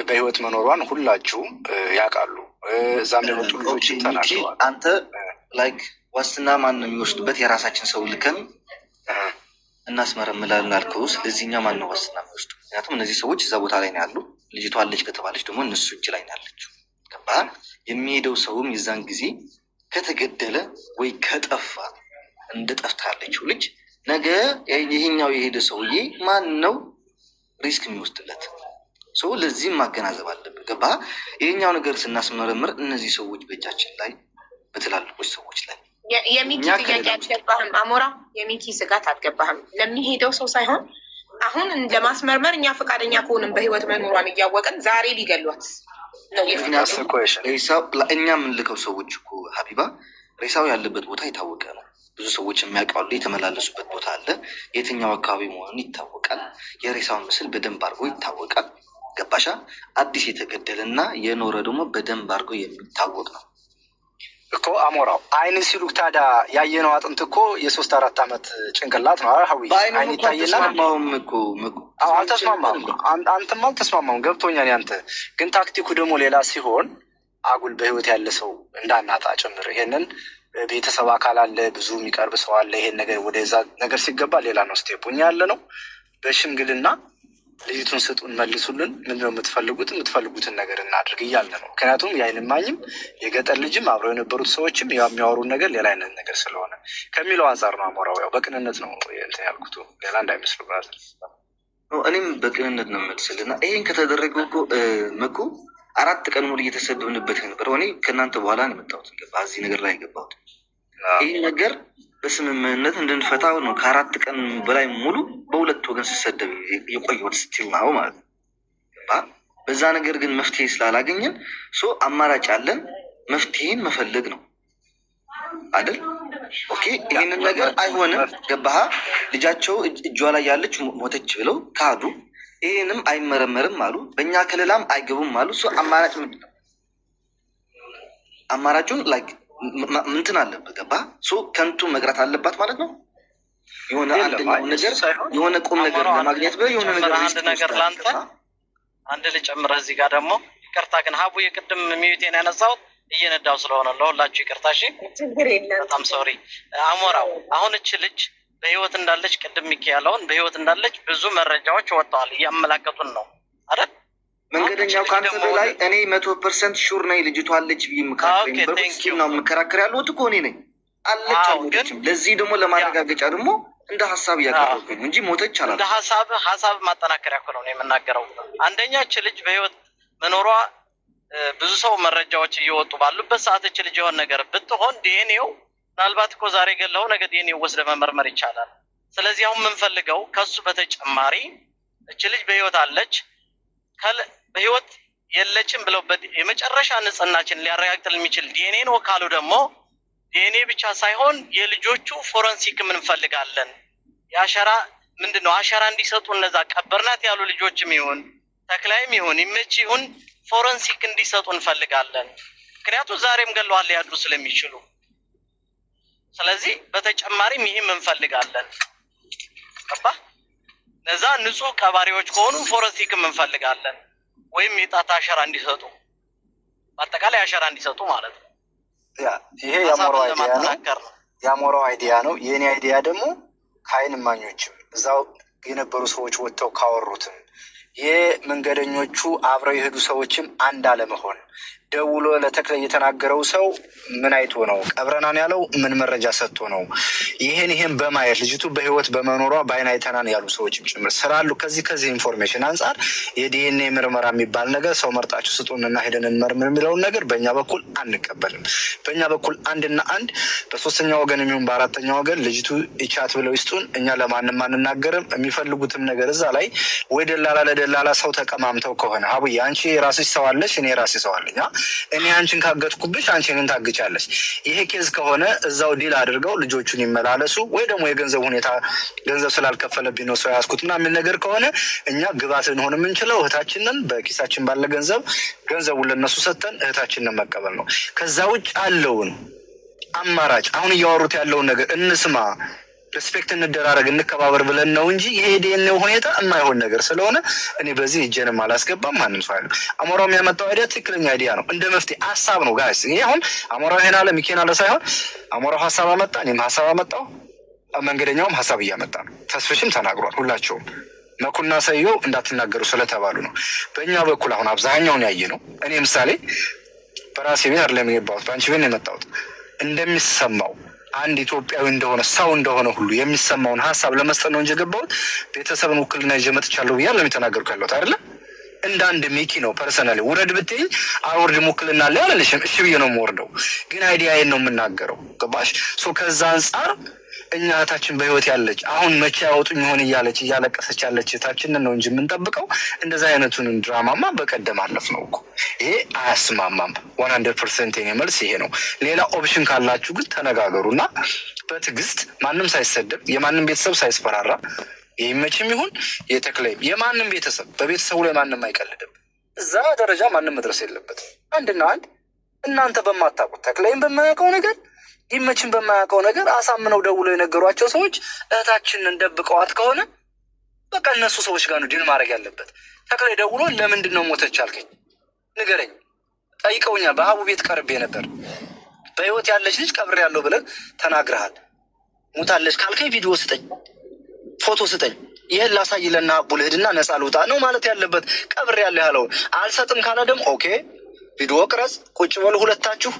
በህይወት መኖሯን ሁላችሁም ያውቃሉ። እዛም የመጡ ልጆች ተናግረዋል። አንተ ላይክ ዋስትና ማን ነው የሚወስድበት? የራሳችን ሰው ልከን እናስመረምላለን አልከው። ስለዚህኛ ማን ነው ዋስትና የሚወስዱ? ምክንያቱም እነዚህ ሰዎች እዛ ቦታ ላይ ነው ያሉ። ልጅቷ አለች ከተባለች ደግሞ እነሱ እጅ ላይ ነው ያለችው። ገባህ? የሚሄደው ሰውም የዛን ጊዜ ከተገደለ ወይ ከጠፋ እንደ ጠፍታ ያለችው ልጅ ነገ ይሄኛው የሄደ ሰውዬ ማን ነው ሪስክ የሚወስድለት? ሰው ለዚህም ማገናዘብ አለብን። ገባህ? ይሄኛው ነገር ስናስመረምር እነዚህ ሰዎች በእጃችን ላይ በትላልቆች ሰዎች ላይ የሚኪ ጥያቄ አልገባህም? አሞራ የሚኪ ስጋት አልገባህም? ለሚሄደው ሰው ሳይሆን አሁን ለማስመርመር እኛ ፈቃደኛ ከሆንም በህይወት መኖሯን እያወቅን ዛሬ ሊገሏት ነው። እኛ የምንልከው ሰዎች እኮ ሀቢባ ሬሳው ያለበት ቦታ የታወቀ ነው። ብዙ ሰዎች የሚያውቃሉ። የተመላለሱበት ቦታ አለ። የትኛው አካባቢ መሆኑን ይታወቃል። የሬሳውን ምስል በደንብ አድርጎ ይታወቃል። ገባሻ? አዲስ የተገደለና የኖረ ደግሞ በደንብ አድርጎ የሚታወቅ ነው እኮ አሞራው። አይን ሲሉክ ታዲያ ያየነው አጥንት እኮ የ3-4 ዓመት ጭንቅላት ነው። ሀዊ አይን ይታየና አልተስማማም። አንተም አልተስማማም። ገብቶኛል። ያንተ ግን ታክቲኩ ደግሞ ሌላ ሲሆን አጉል በህይወት ያለ ሰው እንዳናጣ ጭምር ይሄንን ቤተሰብ አካል አለ፣ ብዙ የሚቀርብ ሰው አለ። ይሄን ነገር ወደዛ ነገር ሲገባ ሌላ ነው ስቴፑ። እኛ ያለ ነው በሽምግልና ልጅቱን ስጡን፣ መልሱልን፣ ምንድነው የምትፈልጉትን ነገር እናድርግ እያለ ነው። ምክንያቱም የዓይን እማኝም የገጠር ልጅም አብረው የነበሩት ሰዎችም የሚያወሩን ነገር ሌላ አይነት ነገር ስለሆነ ከሚለው አንጻር ነው። አሞራው ያው በቅንነት ነው እንትን ያልኩት፣ ሌላ እንዳይመስሉ ብራዘር። እኔም በቅንነት ነው የምልስል እና ይሄን ከተደረገው እኮ መኩ 4 ቀን ሙሉ እየተሰደብንበት ነበር። እኔ ከእናንተ በኋላ ነው የመጣሁት። እዚህ ነገር ላይ የገባሁት ይህ ነገር በስምምነት እንድንፈታው ነው። ከ4 ቀን በላይ ሙሉ በሁለት ወገን ስሰደብ የቆየሁት ስቲል ነው ማለት ነው። በዛ ነገር ግን መፍትሄ ስላላገኘን አማራጭ አለን። መፍትሄን መፈለግ ነው አይደል? ኦኬ፣ ይህንን ነገር አይሆንም። ገባህ? ልጃቸው እጇ ላይ ያለች ሞተች ብለው ካዱ። ይህንም አይመረመርም አሉ። በእኛ ክልላም አይገቡም አሉ። አማራጭ ምንድን ነው? አማራጩን ላይክ ምንትን አለበት። ገባህ? ከንቱ መቅረት አለባት ማለት ነው። የሆነ አንደኛው ነገር የሆነ ቁም ነገር ለማግኘት የሆነ ነገር ለአንተ አንድ ልጨምረህ እዚህ ጋር ደግሞ ይቅርታ ግን ሀቡ የቅድም ሚዩቴን ያነሳሁት እየነዳው ስለሆነ ለሁላችሁ ይቅርታ። እሺ፣ በጣም ሶሪ። አሞራው አሁን እች ልጅ በህይወት እንዳለች ቅድም ሚኪ ያለውን በህይወት እንዳለች ብዙ መረጃዎች ወጥተዋል፣ እያመላከቱን ነው አይደል? መንገደኛው ከአንተ በላይ እኔ 100% ሹር ነኝ ልጅቷ አለች ብዬ የምከራከር ያለሁት እኮ እኔ ነኝ። አለች አልሞተችም። ለዚህ ደግሞ ለማረጋገጫ ደግሞ እንደ ሀሳብ እያቀረብኩኝ እንጂ ሞተች አላለም። እንደ ሀሳብ ማጠናከሪያ እኮ ነው የምናገረው። አንደኛች ልጅ በህይወት መኖሯ ብዙ ሰው መረጃዎች እየወጡ ባሉበት ሰዓት እች ልጅ የሆነ ነገር ብትሆን ዲኤንኤው ምናልባት እኮ ዛሬ ገለው ነገ ዲኤንኤው ወስደ መመርመር ይቻላል። ስለዚህ አሁን የምንፈልገው ከሱ በተጨማሪ እች ልጅ በህይወት አለች በህይወት የለችም ብለው የመጨረሻ ንጽህናችን ሊያረጋግጥ የሚችል ዲኤንኤ ነው ካሉ ደግሞ ዲኤንኤ ብቻ ሳይሆን የልጆቹ ፎረንሲክ እንፈልጋለን። የአሻራ ምንድነው አሻራ እንዲሰጡ እነዛ ቀበርናት ያሉ ልጆችም ይሁን ተክላይም ይሁን ይመች ይሁን ፎረንሲክ እንዲሰጡ እንፈልጋለን። ምክንያቱም ዛሬም ገለዋል ያድሩ ስለሚችሉ ስለዚህ በተጨማሪም ይህም እንፈልጋለን። አባ ነዛ ንጹህ ቀባሪዎች ከሆኑ ፎረንሲክም እንፈልጋለን ወይም የጣት አሻራ እንዲሰጡ በአጠቃላይ አሻራ እንዲሰጡ ማለት ነው። ይሄ የአሞራው አይዲያ ነው። የኔ አይዲያ ደግሞ ከአይን እማኞችም እዛው የነበሩ ሰዎች ወጥተው ካወሩትም የመንገደኞቹ አብረው የሄዱ ሰዎችም አንድ አለመሆን ደውሎ ለተክለ የተናገረው ሰው ምን አይቶ ነው ቀብረናን ያለው ምን መረጃ ሰጥቶ ነው ይሄን በማየት ልጅቱ በህይወት በመኖሯ በአይን አይተናን ያሉ ሰዎችም ጭምር ስላሉ ከዚህ ኢንፎርሜሽን አንጻር የዲኤንኤ ምርመራ የሚባል ነገር ሰው መርጣችሁ ስጡንና ሄደን እንመርምር የሚለውን ነገር በእኛ በኩል አንቀበልም። በእኛ በኩል አንድና አንድ በሶስተኛ ወገን የሚሆን በአራተኛ ወገን ልጅቱ ይቻት ብለው ይስጡን። እኛ ለማንም አንናገርም። የሚፈልጉትም ነገር እዛ ላይ ወይ ደላላ ለደላላ ሰው ተቀማምተው ከሆነ አቡዬ አንቺ የራስሽ ሰው አለሽ፣ እኔ የራሴ ሰው አለኝ። እኔ አንቺን ካገጥኩብሽ አንቺ እኔን ታግቻለሽ። ይሄ ኬዝ ከሆነ እዛው ዲል አድርገው ልጆቹን ይመላለሱ። ወይ ደግሞ የገንዘብ ሁኔታ ገንዘብ ስላልከፈለብኝ ነው ሰው ያዝኩት እና ምን ነገር ከሆነ እኛ ግባት ልንሆን የምንችለው እህታችንን በኪሳችን ባለ ገንዘቡን ለነሱ ሰጥተን እህታችንን መቀበል ነው። ከዛ ውጭ ያለውን አማራጭ አሁን እያወሩት ያለውን ነገር እንስማ፣ ሬስፔክት እንደራረግ፣ እንከባበር ብለን ነው እንጂ ይሄ ዲኤንኤ ሁኔታ የማይሆን ነገር ስለሆነ እኔ በዚህ እጄንም አላስገባም። ማንም ሰው አይደለም። አሞራው የሚያመጣው አይዲያ ትክክለኛ አይዲያ ነው። እንደ መፍትሄ ሀሳብ ነው ጋይስ። ይሄ አሁን አሞራው ይሄን አለ ሚኬን አለ ሳይሆን አሞራው ሀሳብ አመጣ፣ እኔም ሀሳብ አመጣው፣ መንገደኛውም ሀሳብ እያመጣ ነው። ተስፍሽም ተናግሯል። ሁላቸውም መኩና ሰየው እንዳትናገሩ ስለተባሉ ነው። በእኛ በኩል አሁን አብዛኛውን ያየ ነው። እኔ ምሳሌ በራሴ ቤት አይደለም የገባሁት፣ በአንቺ ቤት ነው የመጣሁት። እንደሚሰማው አንድ ኢትዮጵያዊ እንደሆነ ሰው እንደሆነ ሁሉ የሚሰማውን ሀሳብ ለመስጠት ነው እንጂ የገባሁት ቤተሰብን ውክልና ይዤ መጥቻለሁ ብዬ ለሚተናገርኩ ያለሁት አይደለ። እንደ አንድ ሚኪ ነው ፐርሰናሊ ውረድ ብትይኝ አልወርድም፣ ውክልና አለ አላለሽም፣ እሺ ብዬ ነው የምወርደው። ግን አይዲያዬን ነው የምናገረው። ገባሽ? ከዛ አንጻር እኛ እህታችን በህይወት ያለች አሁን መቼ ያወጡኝ ይሆን እያለች እያለቀሰች ያለች እህታችንን ነው እንጂ የምንጠብቀው እንደዛ አይነቱን ድራማማ በቀደም አለፍ ነው እኮ። ይሄ አያስማማም። 100% የኔ መልስ ይሄ ነው። ሌላ ኦፕሽን ካላችሁ ግን ተነጋገሩና በትዕግስት ማንም ሳይሰደብ የማንም ቤተሰብ ሳይስፈራራ የሚመችም ይሁን የተክለይም የማንም ቤተሰብ በቤተሰቡ ላይ ማንም አይቀልድም። እዛ ደረጃ ማንም መድረስ የለበትም። አንድና አንድ እናንተ በማታውቁት ተክለይም በማያውቀው ነገር ይመችን በማያውቀው ነገር አሳምነው ደውለው የነገሯቸው ሰዎች እህታችንን ደብቀዋት ከሆነ በቃ እነሱ ሰዎች ጋር ነው ዲል ማድረግ ያለበት። ተክላይ ደውሎ ለምንድን ነው ሞተች አልከኝ ንገረኝ። ጠይቀውኛል። በሀቡ ቤት ቀርቤ ነበር። በህይወት ያለች ልጅ ቀብሬ ያለው ብለን ተናግረሃል። ሞታለች ካልከኝ ቪዲዮ ስጠኝ፣ ፎቶ ስጠኝ። ይህን ላሳይ ለና ሀቡ ልሂድና ነፃ ልውጣ ነው ማለት ያለበት። ቀብሬ ያለ ያለውን አልሰጥም ካለ ደግሞ ኦኬ ቪዲዮ ቅረጽ፣ ቁጭ በሉ ሁለታችሁ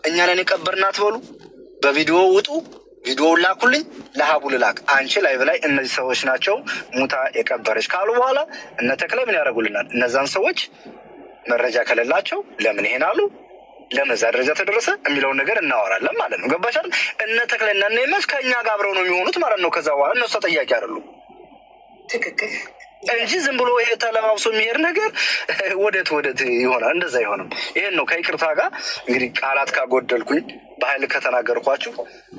እኛ ነን የቀበርናት በሉ፣ በቪዲዮ ውጡ፣ ቪዲዮውን ላኩልኝ፣ ለሀቡ ልላክ። አንቺ ላይ በላይ እነዚህ ሰዎች ናቸው ሙታ የቀበረች ካሉ በኋላ እነ ተክለ ምን ያደርጉልናል? እነዛን ሰዎች መረጃ ከሌላቸው ለምን ይሄን አሉ፣ ለምን እዛ ደረጃ ተደረሰ የሚለውን ነገር እናወራለን ማለት ነው። ገባሻል? እነ ተክለ እና እነ ይመች ከእኛ ጋር አብረው ነው የሚሆኑት ማለት ነው። ከዛ በኋላ እነሱ ተጠያቂ አይደሉም። ትክክል እንጂ ዝም ብሎ ይሄ ተለባብሶ የሚሄድ ነገር ወደት ይሆናል። እንደዛ አይሆንም። ይሄን ነው ከይቅርታ ጋር እንግዲህ ቃላት ካጎደልኩኝ በኃይል ከተናገርኳችሁ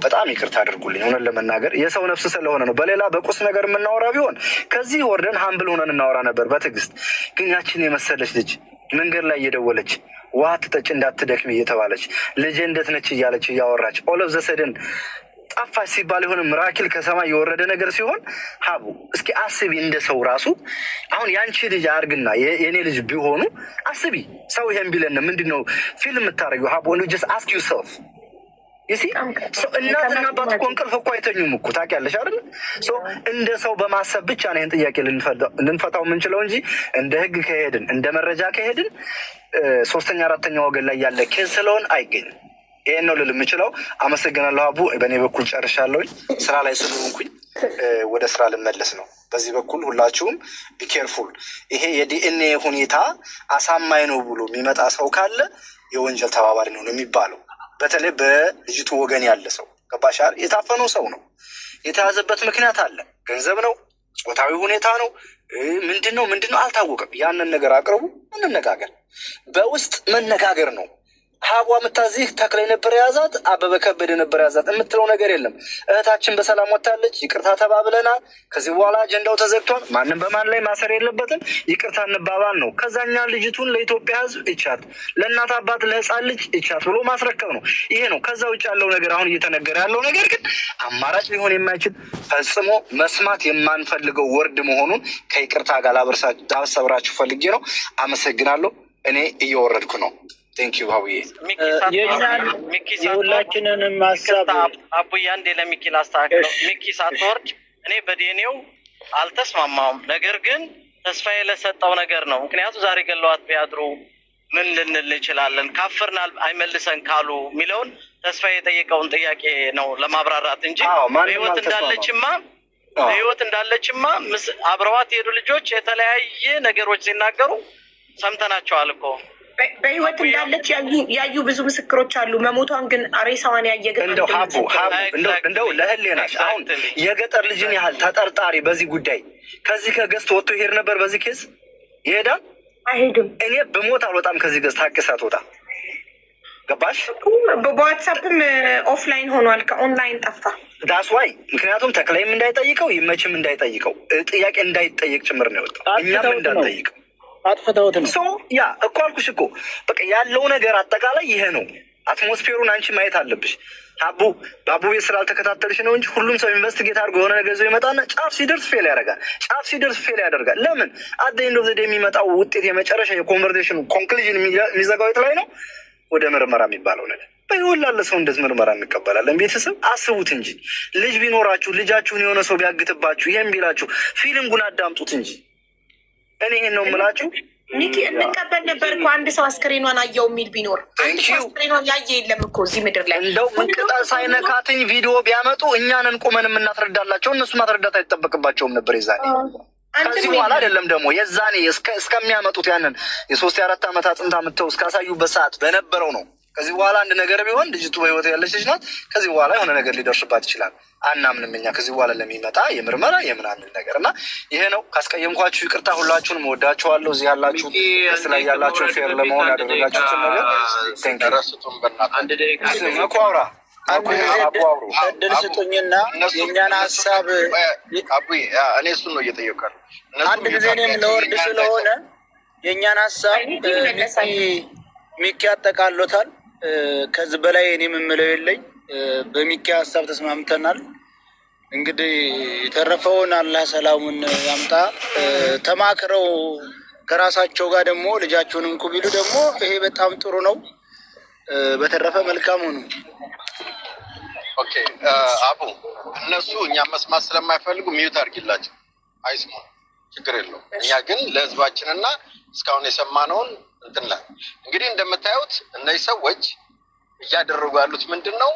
በጣም ይቅርታ አድርጉልኝ። ሆነን ለመናገር የሰው ነፍስ ስለሆነ ነው። በሌላ በቁስ ነገር የምናወራ ቢሆን ከዚህ ወርደን ሀምብል ሆነን እናወራ ነበር በትዕግስት። ግን ያችን የመሰለች ልጅ መንገድ ላይ እየደወለች ውሃ ትጠጭ እንዳትደክም እየተባለች ልጄ እንደት ነች እያለች እያወራች ኦል ኦፍ ዘ ሰደን ጠፋች ሲባል የሆነ ምራኪል ከሰማይ የወረደ ነገር ሲሆን ሀቡ እስኪ አስቢ። እንደ ሰው ራሱ አሁን ያንቺ ልጅ አርግና የእኔ ልጅ ቢሆኑ አስቢ። ሰው ይሄን ቢለን ምንድን ነው ፊልም የምታደርጊው? ሀቡ ጀስት አስክ ዩርሰልፍ ይሲ እናትና አባት እኮ እንቅልፍ እኮ አይተኙም እኮ ታውቂያለሽ አይደል? እንደ ሰው በማሰብ ብቻ ነው ይህን ጥያቄ ልንፈታው የምንችለው እንጂ እንደ ህግ ከሄድን እንደ መረጃ ከሄድን ሶስተኛ አራተኛ ወገን ላይ ያለ ኬዝ ስለሆን አይገኝም። ይሄን ነው ልል የምችለው። አመሰግናለሁ አቡ። በእኔ በኩል ጨርሻለሁኝ። ስራ ላይ ስለሆንኩኝ ወደ ስራ ልመለስ ነው። በዚህ በኩል ሁላችሁም ቢኬርፉል። ይሄ የዲኤንኤ ሁኔታ አሳማኝ ነው ብሎ የሚመጣ ሰው ካለ የወንጀል ተባባሪ ነው የሚባለው። በተለይ በልጅቱ ወገን ያለ ሰው ገባሻል። የታፈነው ሰው ነው። የተያዘበት ምክንያት አለ። ገንዘብ ነው፣ ጾታዊ ሁኔታ ነው፣ ምንድን ነው አልታወቀም። ያንን ነገር አቅርቡ፣ እንነጋገር። በውስጥ መነጋገር ነው። ሀቧ ምታዚህ ተክላይ ነበር የያዛት፣ አበበ ከበደ ነበር የያዛት የምትለው ነገር የለም። እህታችን በሰላም ወታለች። ይቅርታ ተባብለናል። ከዚህ በኋላ አጀንዳው ተዘግቷል። ማንም በማን ላይ ማሰር የለበትም። ይቅርታ እንባባል ነው። ከዛኛ ልጅቱን ለኢትዮጵያ ሕዝብ ይቻት፣ ለእናት አባት ለህፃን ልጅ ይቻት ብሎ ማስረከብ ነው። ይሄ ነው። ከዛ ውጭ ያለው ነገር አሁን እየተነገረ ያለው ነገር ግን አማራጭ ሊሆን የማይችል ፈጽሞ መስማት የማንፈልገው ወርድ መሆኑን ከይቅርታ ጋር ላበሰብራችሁ ፈልጌ ነው። አመሰግናለሁ። እኔ እየወረድኩ ነው። ቴንኪዩ ሀቡዬ። የሁላችንንም ሀሳብ አቡዬ አንዴ ለሚኪ ላስተካክለው። ሚኪ ሳትወርድ እኔ በዲኤንኤው አልተስማማውም። ነገር ግን ተስፋዬ ለሰጠው ነገር ነው። ምክንያቱም ዛሬ ገለዋት ቢያድሩ ምን ልንል እንችላለን? ካፍርናል አይመልሰን ካሉ የሚለውን ተስፋዬ የጠየቀውን ጥያቄ ነው ለማብራራት እንጂ በህይወት እንዳለችማ አብረዋት የሄዱ ልጆች የተለያየ ነገሮች ሲናገሩ ሰምተናቸዋል እኮ። በህይወት እንዳለች ያዩ ብዙ ምስክሮች አሉ። መሞቷን ግን ሬሳዋን ያየ ግን እንደው ለህሌናሽ አሁን የገጠር ልጅን ያህል ተጠርጣሪ በዚህ ጉዳይ ከዚህ ከገዝት ወጥቶ ይሄድ ነበር። በዚህ ኬስ ይሄዳል አይሄድም? እኔ በሞት አልወጣም ከዚህ ገዝት ታቅሳት ወጣ። ገባሽ? በዋትሳፕም ኦፍላይን ሆኗል፣ ከኦንላይን ጠፋ። ዳስዋይ ምክንያቱም ተክላይም እንዳይጠይቀው ይመችም እንዳይጠይቀው ጥያቄ እንዳይጠየቅ ጭምር ነው የወጣው። እኛም እንዳንጠይቀው አጥፍተውት ነው። ያ እኮ አልኩሽ እኮ በቃ ያለው ነገር አጠቃላይ ይሄ ነው። አትሞስፌሩን አንቺ ማየት አለብሽ። በአቡ ቤት ስላልተከታተልሽ ነው እንጂ ሁሉም ሰው ኢንቨስቲጌት አድርጎ የሆነ ነገር ይዞ ይመጣና ጫፍ ሲደርስ ፌል ያደርጋል። ለምን አደይንዶ ዘዴ የሚመጣው ውጤት የመጨረሻ የኮንቨርሴሽኑ ኮንክሉዥን የሚዘጋው የት ላይ ነው? ወደ ምርመራ የሚባለው ነገር። በይሆን ላለ ሰው እንደዚህ ምርመራ እንቀበላለን። ቤተሰብ አስቡት እንጂ ልጅ ቢኖራችሁ ልጃችሁን የሆነ ሰው ቢያግትባችሁ ይሄን ቢላችሁ ፊልምጉን አዳምጡት እንጂ እኔ ይሄን ነው የምላችሁ። ሚኪ እንቀበል ነበር እኮ አንድ ሰው አስክሬኗን አየው የሚል ቢኖር፣ አንድ ሰው አስክሬኗን ያየ የለም እኮ እዚህ ምድር ላይ። እንደው ምንቅጠል ሳይነካትኝ ቪዲዮ ቢያመጡ እኛንን ቁመን የምናስረዳላቸው፣ እነሱ ማስረዳት አይጠበቅባቸውም ነበር የዛኔ። ከዚህ በኋላ አይደለም ደግሞ የዛኔ እስከሚያመጡት ያንን የ3 የ4 ዓመት አጥንት አምጥተው እስካሳዩበት ሰዓት በነበረው ነው። ከዚህ በኋላ አንድ ነገር ቢሆን ልጅቱ በህይወት ያለች ልጅ ናት። ከዚህ በኋላ የሆነ ነገር ሊደርስባት ይችላል። አናምንም እኛ ከዚህ በኋላ ለሚመጣ የምርመራ የምናምን ነገር እና ይሄ ነው። ካስቀየምኳችሁ ይቅርታ። ሁላችሁንም ወዳችኋለሁ። እዚህ ያላችሁ ስ ላይ ያላችሁ ፌር ለመሆን ያደረጋችሁትን ነገር መኳውራ እድል ስጡኝና የእኛን ሀሳብ እኔ እሱን ነው እየጠየቃል። አንድ ጊዜ እኔም ለወርድ ስለሆነ የእኛን ሀሳብ ሚኪ ያጠቃሎታል። ከዚህ በላይ እኔ የምምለው የለኝ። በሚኪ ሀሳብ ተስማምተናል። እንግዲህ የተረፈውን አላህ ሰላሙን ያምጣ። ተማክረው ከራሳቸው ጋር ደግሞ ልጃቸውን እንኩ ቢሉ ደግሞ ይሄ በጣም ጥሩ ነው። በተረፈ መልካም ሆኑ። ኦኬ አቡ እነሱ እኛም መስማት ስለማይፈልጉ ሚዩት አድርጊላቸው፣ አይስሙ፣ ችግር የለውም። እኛ ግን ለህዝባችንና እስካሁን የሰማነውን እንትን ላይ እንግዲህ እንደምታዩት እነዚህ ሰዎች እያደረጉ ያሉት ምንድን ነው?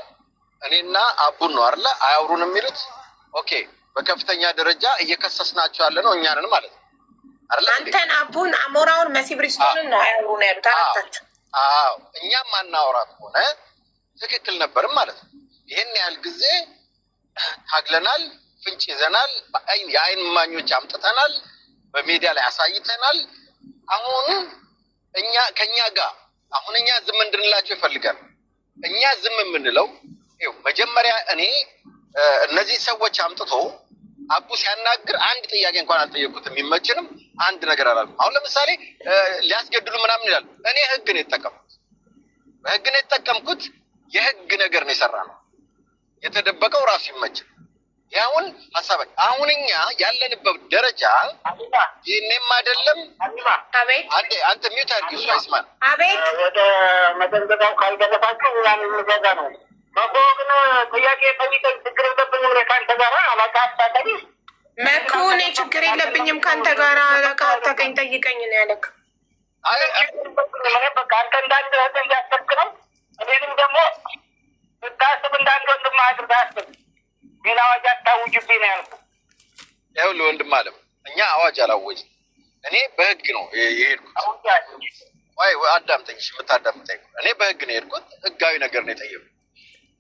እኔና አቡን ነው አይደለ አያውሩን የሚሉት። ኦኬ በከፍተኛ ደረጃ እየከሰስናቸው ያለ ነው እኛንን ማለት ነው አይደለ? አንተን፣ አቡን፣ አሞራውን፣ መሲብሪስቶንን ነው አያውሩን ያሉት አራታቸው። አዎ እኛም ማናወራት ሆነ ትክክል ነበርም ማለት ነው። ይሄን ያህል ጊዜ ታግለናል፣ ፍንጭ ይዘናል፣ የአይን እማኞች አምጥተናል፣ በሚዲያ ላይ አሳይተናል። አሁን ከኛ ጋር አሁን እኛ ዝም እንድንላቸው ይፈልጋል። እኛ ዝም የምንለው ይኸው መጀመሪያ እኔ እነዚህ ሰዎች አምጥቶ አቡ ሲያናግር አንድ ጥያቄ እንኳን አልጠየቁትም። የሚመችንም አንድ ነገር አላልኩም። አሁን ለምሳሌ ሊያስገድሉ ምናምን ይላሉ። እኔ ህግ ነው የተጠቀምኩት። የህግ ነገር ነው የሰራ ነው። የተደበቀው ራሱ ይመችል። ያሁን ሀሳብ አሁን እኛ ያለንበት ደረጃ ይህኔም አይደለም። አቤት አንተ ሚዩት አድርጊ። እሱ አይስማል። አቤት ወደ መደንዘጋው ካልደረሳችሁ ያን የሚዘጋ ነው። መኮ ግን ጥያቄ ጠይቀኝ፣ ችግር የለብኝም ከአንተ ጋር አላቃ አታቀኝ። መኮ እኔ ችግር የለብኝም ከአንተ ጋር አላቃ አታቀኝ፣ ጠይቀኝ ነው ያለክ። በቃ አንተ እንዳንድ እህት እያሰብክ ነው። እኔንም ደግሞ ስታስብ እንዳንድ ወንድም አድርገህ አስብ። ሌላ ዋጅ አታውቅ። አውጅብኝ ነው ያልኩት። ይኸውልህ ወንድም አለም እኛ አዋጅ አላወጅም። እኔ በህግ ነው የሄድኩት። ወይ አዳምጠኝ፣ የምታዳምጠኝ እኔ በህግ ነው የሄድኩት። ህጋዊ ነገር ነው የጠየቁት።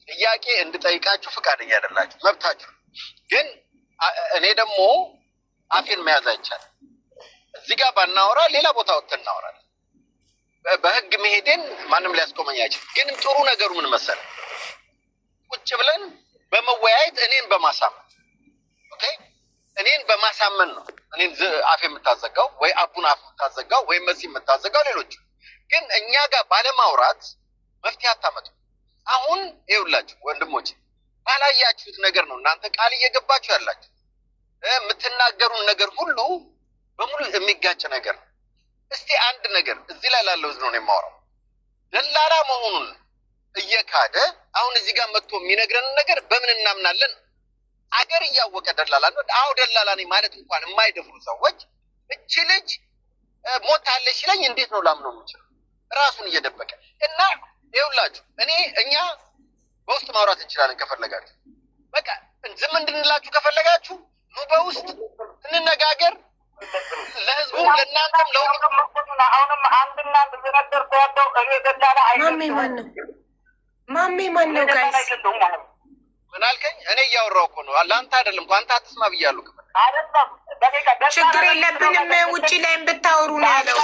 ጥያቄ እንድጠይቃችሁ ፈቃደኛ አይደላችሁ፣ መብታችሁ። ግን እኔ ደግሞ አፌን መያዝ አይቻልም። እዚህ ጋር ባናወራ ሌላ ቦታ ወጥተን እናወራለን። በህግ መሄድን ማንም ሊያስቆመኝ አይችልም። ግን ጥሩ ነገሩ ምን መሰለህ? ቁጭ ብለን በመወያየት እኔን በማሳመን ኦኬ፣ እኔን በማሳመን ነው እኔን አፌ የምታዘጋው ወይ አቡን አፍ የምታዘጋው ወይ መሲ የምታዘጋው ሌሎች። ግን እኛ ጋር ባለማውራት መፍትሄ አታመጡ። አሁን ይኸውላችሁ ወንድሞች፣ ባላያችሁት ነገር ነው እናንተ ቃል እየገባችሁ ያላችሁ። የምትናገሩን ነገር ሁሉ በሙሉ የሚጋጭ ነገር ነው። እስቲ አንድ ነገር እዚህ ላይ ላለው ህዝብ ነው የማወራው። ደላላ መሆኑን እየካደ አሁን እዚህ ጋር መጥቶ የሚነግረን ነገር በምን እናምናለን? አገር እያወቀ ደላላ ነው። አዎ ደላላ ነኝ ማለት እንኳን የማይደፍሩ ሰዎች እቺ ልጅ ሞታለች ሲለኝ እንዴት ነው ላምነው የምችለው? ራሱን እየደበቀ እና ይኸውላችሁ እኛ በውስጥ ማውራት እንችላለን ከፈለጋችሁ። በቃ ዝም እንድንላችሁ ከፈለጋችሁ ኑ በውስጥ እንነጋገር። ለህዝቡ ለእናንተም ለሁሉም አሁንም አንድና ነገር ያለው እኔ ደላላ ማሜ ማን ነው ጋይስ? ምን አልከኝ? እኔ እያወራሁ እኮ ነው። ለአንተ አይደለም እኮ አንተ አትስማ ብያለሁ። ችግር የለብንም ውጭ ላይም ብታወሩ ነው ያለው።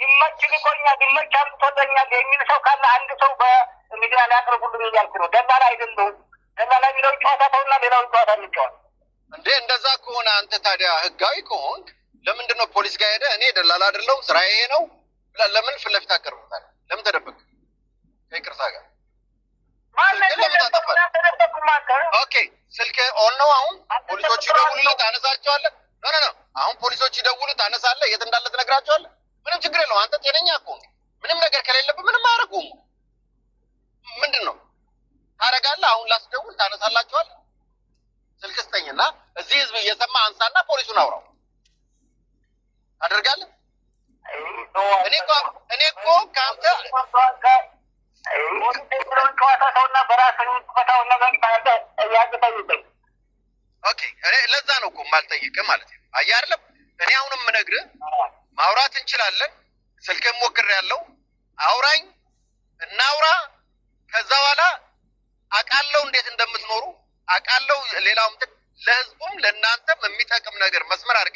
ይመች ልቆኛል ይመች አምጥቶኛል የሚል ሰው ካለ አንድ ሰው በሚዲያ ላይ አቅርቡልኝ እያልኩ ነው። ደላላ አይደለሁም። ደላላ የሚለውን ጨዋታ ተውና ሌላውን ጨዋታ እንጫወት እንዴ። እንደዛ ከሆነ አንተ ታዲያ ህጋዊ ከሆንክ ለምንድን ነው ፖሊስ ጋር ሄደህ እኔ ደላላ አይደለሁም ስራ ይሄ ነው ለምን ፊት ለፊት አቀርብታለህ? ለምን ተደበቅ? ከይቅርታ ጋር ኦኬ፣ ስልክ ኦን ነው። አሁን ፖሊሶቹ ይደውሉልህ ታነሳቸዋለህ? ኖ አሁን ፖሊሶቹ ይደውሉ ታነሳለህ? የት እንዳለ ትነግራቸዋለህ? ምንም ችግር የለውም። አንተ ጤነኛ ከሆንክ ምንም ነገር ከሌለብህ ምንም አያደርጉም። ምንድን ነው ታደርጋለህ? አሁን ላስደውል ታነሳላቸዋለህ? ስልክ ስጠኝና እዚህ ህዝብ እየሰማ አንሳና ፖሊሱን አውራው አደርጋለህ። እኔ እኮ ከአንተ ኦኬ፣ ለዛ ነው እኮ የማልጠይቅህ ማለት ነው። አየህ አይደለም? እኔ አሁንም የምነግርህ ማውራት እንችላለን። ስልክህን ሞክሬያለሁ። አውራኝ እናውራ። ከዛ በኋላ አውቃለሁ እንዴት እንደምትኖሩ አውቃለሁ። ሌላውም ለህዝቡም ለእናንተም የሚጠቅም ነገር መስመር አድርገህ